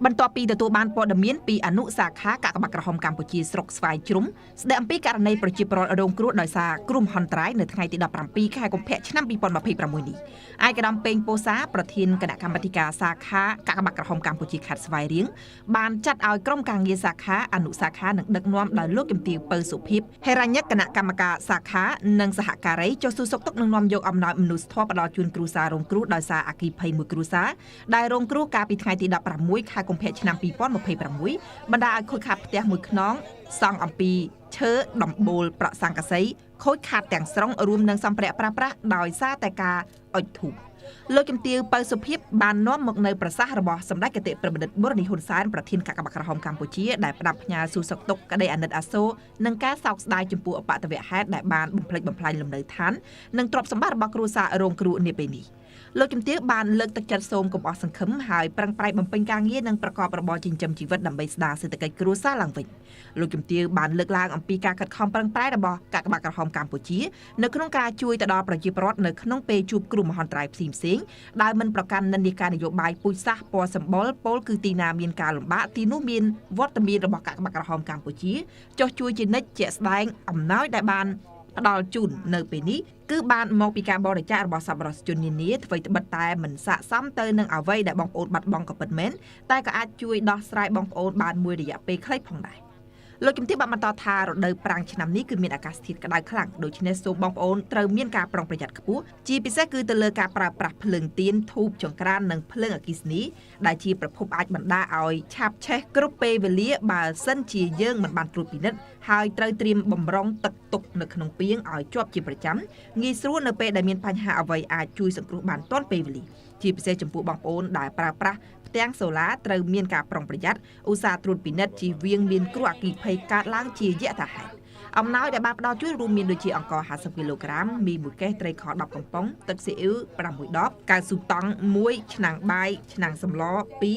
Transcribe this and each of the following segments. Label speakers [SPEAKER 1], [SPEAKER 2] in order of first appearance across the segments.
[SPEAKER 1] បន្ទាប់ពីទទួលបានព័ត៌មានពីអនុសាខាកាកបាទក្រហមកម្ពុជាស្រុកស្វាយជ្រុំស្ដីអំពីករណីប្រជាពលរដ្ឋរងគ្រោះដោយសារគ្រោះមហន្តរាយនៅថ្ងៃទី17ខែកុម្ភៈឆ្នាំ2026នេះឯកឧត្តមពេងពោសាប្រធានគណៈកម្មាធិការសាខាកាកបាទក្រហមកម្ពុជាខេត្តស្វាយរៀងបានចាត់ឲ្យក្រុមការងារសាខាអនុសាខានិងដឹកនាំដោយលោកជំទាវពៅសុភិបហេរញ្ញគណៈកម្មការសាខានិងសហការីចុះសួរសុខទុក្ខនិងនាំយកអំណោយមនុស្សធម៌ផ្ដល់ជូនគ្រួសាររងគ្រោះដោយសារអគ្គិភ័យមួយគ្រួសារដែលរងគ្រោះកាលពីថ្ងៃទី16ខែកុម្ភៈឆ្នាំ2026បណ្ដាឲ្យខូចខាតផ្ទះមួយខ្នងសង់អំពីឈើដំបូលប្រក់សង្កសីខូចខាតទាំងស្រុងរួមនឹងសម្ភារៈប្រើប្រាស់ដោយសារតែការអុជធូបលោកជំទាវពៅសុភិបបាននាំមកនៅប្រសាសន៍របស់សម្ដេចគតិប្របដិបូរនីហ៊ុនសែនប្រធានកាកបាទក្រហមកម្ពុជាដែលផ្ដាប់ផ្ញើសួរសុខទុក្ខក្តីអាណិតអាសូរនិងការសោកស្ដាយចំពោះអបតវហេតុដែលបានបំផ្លិចបំផ្លាញលំនៅឋាននិងទ្រព្យសម្បត្តិរបស់គ្រួសាររងគ្រោះនាពេលនេះលោកជំទាវបានលើកទឹកចិត្តសូមកុំអស់សង្ឃឹមហើយប្រឹងប្រែងបំពេញការងារនិងប្រកបរបរចិញ្ចឹមជីវិតដើម្បីស្ដារសេដ្ឋកិច្ចគ្រួសារឡើងវិញលោកជំទាវបានលើកឡើងអំពីការខិតខំប្រឹងប្រែងរបស់កាកបាទក្រហមកម្ពុជានៅក្នុងការជួយទៅដល់ប្រជាពលរដ្ឋនៅក្នុងពេលជួបគ្រោះមហន្តរាយផ្សេងៗដោយមិនប្រកាន់និន្នាការនយោបាយពូជសាសន៍ពណ៌សម្បុរពោលគឺទីណាមានការលំបាកទីនោះមានវត្តមានរបស់កាកបាទក្រហមកម្ពុជាចុះជួយជានិច្ចជាក់ស្ដែងអំណោយដែលបានផ្ដល់ជូននៅពេលនេះគឺបានមកពីការបរិច្ចាគរបស់សប្បុរសជននានាអ្វីត្បិតតែមិនស័ក្តិសមទៅនឹងអ្វីដែលបងប្អូនបាត់បង់ក៏ពិតមែនតែក៏អាចជួយដោះស្រាយបងប្អូនបានមួយរយៈពេលខ្លីផងដែរលោកជំទាវបានបន្តថារដូវប្រាំងឆ្នាំនេះគឺមានអាកាសធាតុក្តៅខ្លាំងដូច្នេះសូមបងប្អូនត្រូវមានការប្រុងប្រយ័ត្នខ្ពស់ជាពិសេសគឺទៅលើការប្រើប្រាស់ភ្លើងទៀនធូបចង្ក្រាននិងភ្លើងអគ្គិសនីដែលជាប្រភពអាចបណ្ដាលឲ្យឆាបឆេះគ្រប់ពេលវេលាបើសិនជាយើងមិនបានត្រួតពិនិត្យហើយត្រូវត្រៀមបំរុងទឹកទុកនៅក្នុងពាងឲ្យជាប់ជាប្រចាំងាយស្រួលនៅពេលដែលមានបញ្ហាអ្វីអាចជួយសង្គ្រោះបានទាន់ពេលវេលាជាពិសេសចំពោះបងប្អូនដែលប្រើប្រាស់ផ្ទាំងសូឡាត្រូវមានការប្រុងប្រយ័ត្នឧស្សាហ៍ត្រួតពិនិត្យជៀសវាងមានគ្រោះអគ្គិភ័យកើតឡើងជាយថាហេតុអំណោយដែលបានផ្ដល់ជូនរួមមានដូចជាអង្ករ50គីឡូក្រាមមី1កេសត្រីខ10កំប៉ុងទឹកស៊ីអ៊ីវ6ដបកៅស៊ូតង់1ឆ្នាំងបាយឆ្នាំងសម្ល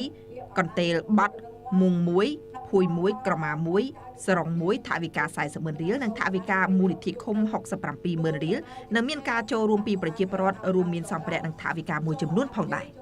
[SPEAKER 1] 2កន្ទេលបត់មុង1ភួយ1ក្រមា1សរង1ថវិកា40,000រៀលនិងថវិកាមូលនិធិឃុំ67,000រៀលនិងមានការចូលរួមពីប្រជាពលរដ្ឋរួមមានសម្ភារៈនិងថវិកាមួយចំនួនផងដែរ